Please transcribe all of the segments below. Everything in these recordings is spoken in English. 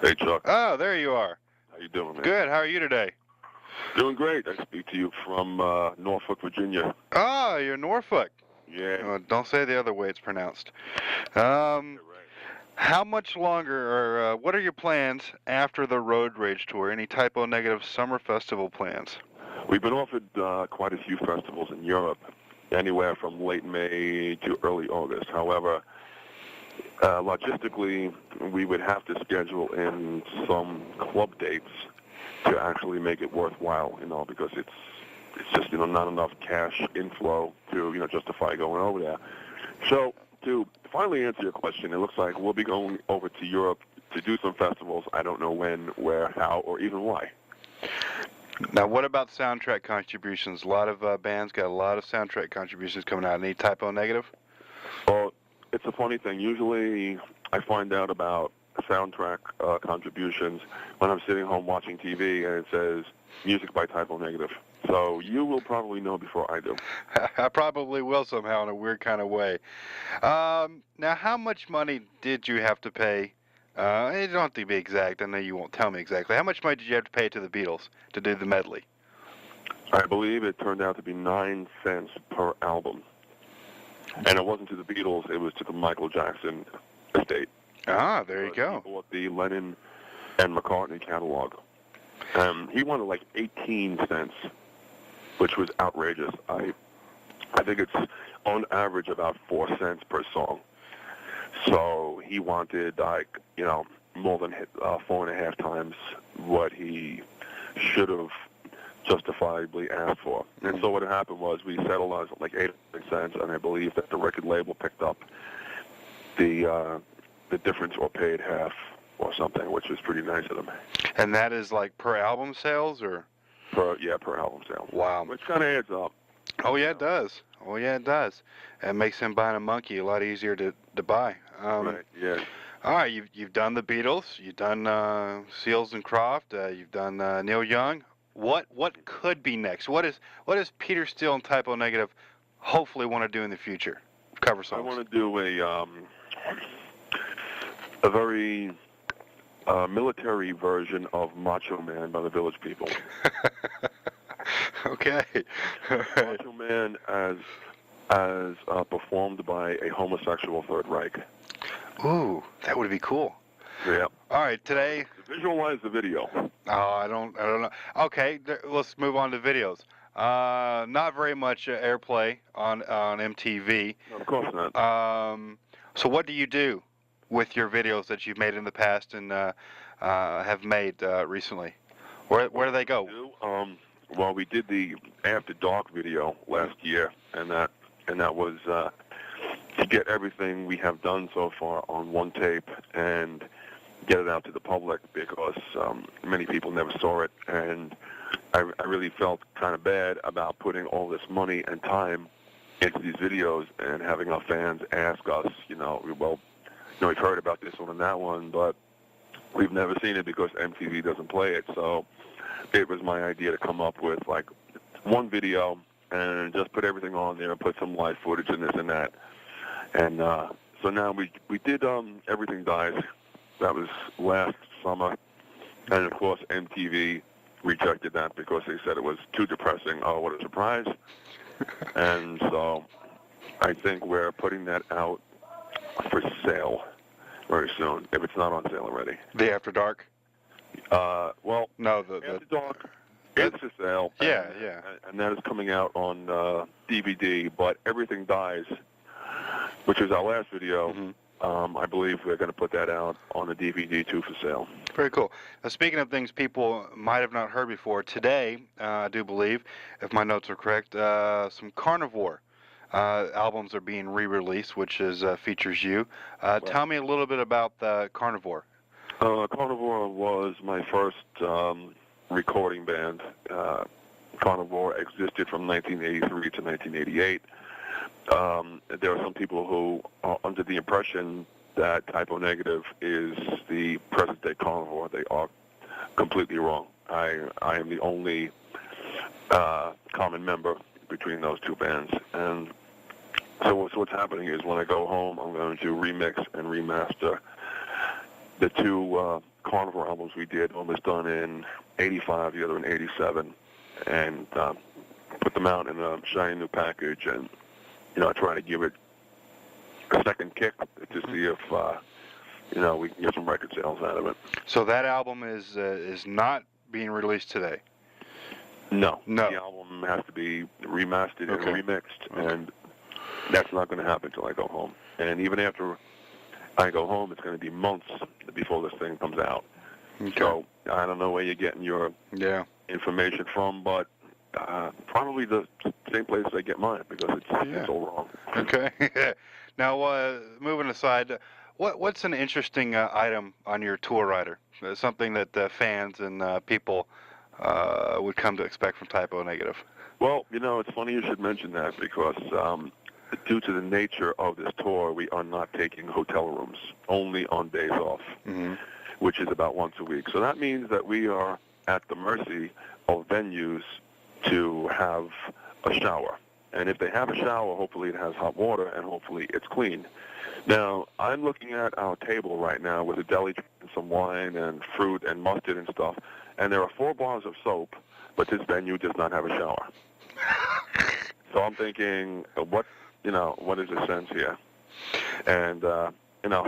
Hey, Chuck. Oh, there you are. How you doing, man? Good. How are you today? Doing great. I speak to you from Norfolk, Virginia. Oh, you're Norfolk. Yeah. Don't say the other way it's pronounced. You're right. How much longer, or what are your plans after the Road Rage Tour? Any Typo Negative summer festival plans? We've been offered quite a few festivals in Europe, anywhere from late May to early August. However, logistically, we would have to schedule in some club dates to actually make it worthwhile, because it's just, not enough cash inflow to, justify going over there. So to finally answer your question, it looks like we'll be going over to Europe to do some festivals. I don't know when, where, how, or even why. Now, what about soundtrack contributions? A lot of bands got a lot of soundtrack contributions coming out. Any Typo Negative? Well, it's a funny thing. Usually I find out about soundtrack contributions when I'm sitting home watching TV and it says music by Typo Negative. So you will probably know before I do. I probably will somehow in a weird kind of way. Now, how much money did you have to pay? You don't have to be exact. I know you won't tell me exactly. How much money did you have to pay to the Beatles to do the medley? I believe it turned out to be 9 cents per album. And it wasn't to the Beatles, it was to the Michael Jackson estate. Ah, there you go. He bought the Lennon and McCartney catalog. He wanted like 18 cents, which was outrageous. I think it's on average about 4 cents per song. So he wanted more than 4.5 times what he should have justifiably asked for. And so what happened was we settled on like 8 cents, and I believe that the record label picked up the difference or paid half or something, which was pretty nice of them. And that is like per album sales, or? Per album sale. Wow. Which kind of adds up. Oh yeah, it does. Oh yeah, it does. It makes him buying a monkey a lot easier to buy. Right. Yeah. All right, you've done the Beatles, you've done Seals and Croft, you've done Neil Young. What could be next? What is Peter Steele and Typo Negative hopefully want to do in the future? Cover songs. I want to do a very military version of Macho Man by the Village People. Okay. Macho Man as performed by a homosexual Third Reich. Ooh, that would be cool. Yeah. All right, today. Visualize the video. Oh, I don't know. Okay, let's move on to videos. Not very much airplay on MTV. No, of course not. So what do you do with your videos that you've made in the past and have made recently? Where do they go? Well, we did the After Dark video last year, and that was to get everything we have done so far on one tape and get it out to the public, because many people never saw it, and I really felt kind of bad about putting all this money and time into these videos and having our fans ask us, we've heard about this one and that one, but we've never seen it because MTV doesn't play it. So it was my idea to come up with like one video and just put everything on there and put some live footage and this and that. And so now we did Everything Dies. That was last summer. And of course MTV rejected that because they said it was too depressing. Oh, what a surprise. And so I think we're putting that out for sale very soon, if it's not on sale already. The After Dark? Well, no, After Dark is for sale. Yeah, and that is coming out on DVD. But Everything Dies, which is our last video, I believe we're going to put that out on a DVD too for sale. Very cool. Now, speaking of things people might have not heard before, today, I do believe, if my notes are correct, some Carnivore albums are being re-released, which features you. Tell me a little bit about the Carnivore. Carnivore was my first recording band. Carnivore existed from 1983 to 1988. There are some people who are under the impression that Typo Negative is the present-day Carnivore. They are completely wrong. I am the only common member between those two bands. And so what's happening is when I go home, I'm going to remix and remaster the two carnivore albums we did, one was done in '85, the other in '87, and put them out in a shiny new package, and try to give it a second kick to see if we can get some record sales out of it. So that album is not being released today. No. No. The album has to be remastered Okay. and remixed, and that's not going to happen until I go home. And even after I go home, it's going to be months before this thing comes out. Okay. So I don't know where you're getting your information from, but probably the same place I get mine, because it's all wrong. Okay. Now, moving aside, what's an interesting item on your tour rider? Something that fans and people would come to expect from Typo Negative. Well, it's funny you should mention that, because due to the nature of this tour, we are not taking hotel rooms, only on days off, which is about once a week. So that means that we are at the mercy of venues to have a shower. And if they have a shower, hopefully it has hot water, and hopefully it's clean. Now, I'm looking at our table right now with a deli tray and some wine and fruit and mustard and stuff, and there are 4 bars of soap, but this venue does not have a shower. So I'm thinking, what is the sense here? And,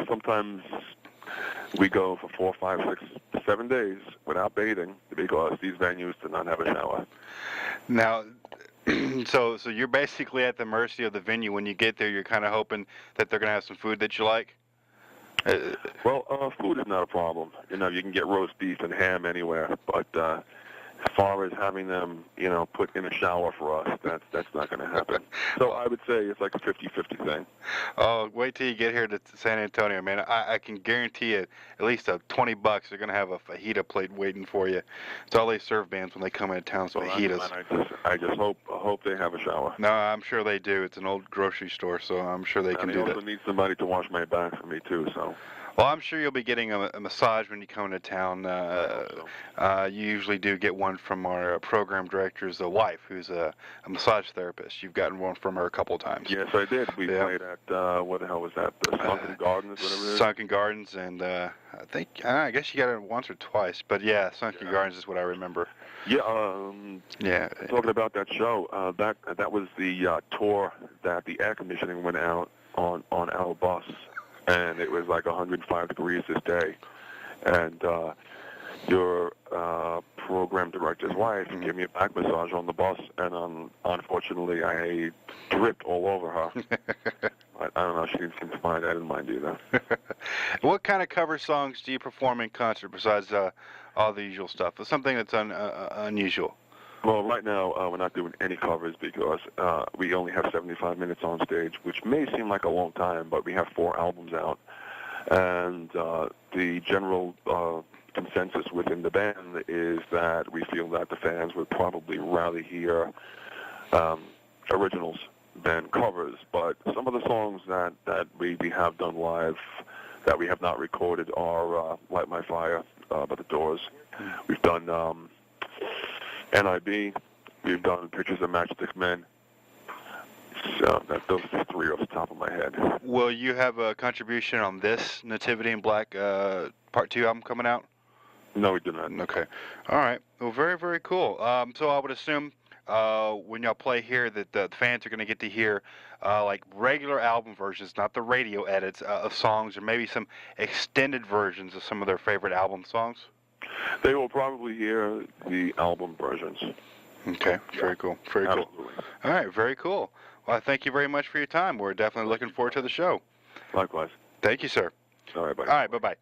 sometimes we go for 4, 5, 6, 7 days without bathing because these venues do not have a shower. Now, so you're basically at the mercy of the venue. When you get there, you're kind of hoping that they're going to have some food that you like? Well, food is not a problem. You can get roast beef and ham anywhere, but as far as having them, put in a shower for us, that's not going to happen. So I would say it's like a 50-50 thing. Oh, wait till you get here to San Antonio, man. I can guarantee you at least $20 they're going to have a fajita plate waiting for you. It's all they serve bands when they come into town, so fajitas. I just hope they have a shower. No, I'm sure they do. It's an old grocery store, so I'm sure they can do that. They also need somebody to wash my back for me, too, so... Well, I'm sure you'll be getting a massage when you come into town. You usually do get one from our program director's wife, who's a massage therapist. You've gotten one from her a couple of times. Yes, I did. We played at, what the hell was that? The Sunken Gardens, whatever it is? Sunken Gardens, and I guess you got it once or twice. But yeah, Sunken Gardens is what I remember. Yeah, yeah. Talking about that show, that was the tour that the air conditioning went out on our bus. And it was like 105 degrees this day. And your program director's wife gave me a back massage on the bus, and unfortunately I dripped all over her. I don't know, she didn't seem to mind. I didn't mind either. What kind of cover songs do you perform in concert besides all the usual stuff? Something that's unusual. Well, right now, we're not doing any covers because we only have 75 minutes on stage, which may seem like a long time, but we have 4 albums out. And the general consensus within the band is that we feel that the fans would probably rather hear originals than covers. But some of the songs that we have done live that we have not recorded are Light My Fire by The Doors. We've done... NIB, we've done Pictures of Matchstick Men. So those are 3 off the top of my head. Will you have a contribution on this Nativity in Black Part 2 album coming out? No, we do not. Okay. All right. Well, very, very cool. So I would assume when y'all play here that the fans are going to get to hear like regular album versions, not the radio edits of songs, or maybe some extended versions of some of their favorite album songs? They will probably hear the album versions. Okay, very cool. Very cool. Absolutely. All right, very cool. Well, thank you very much for your time. We're definitely looking forward to the show. Likewise. Thank you, sir. All right, bye. All right, bye-bye.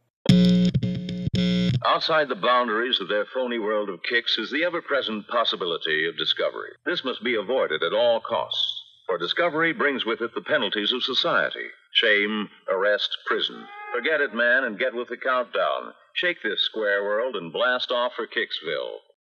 Outside the boundaries of their phony world of kicks is the ever-present possibility of discovery. This must be avoided at all costs, for discovery brings with it the penalties of society: shame, arrest, prison. Forget it, man, and get with the countdown. Shake this square world and blast off for Kicksville.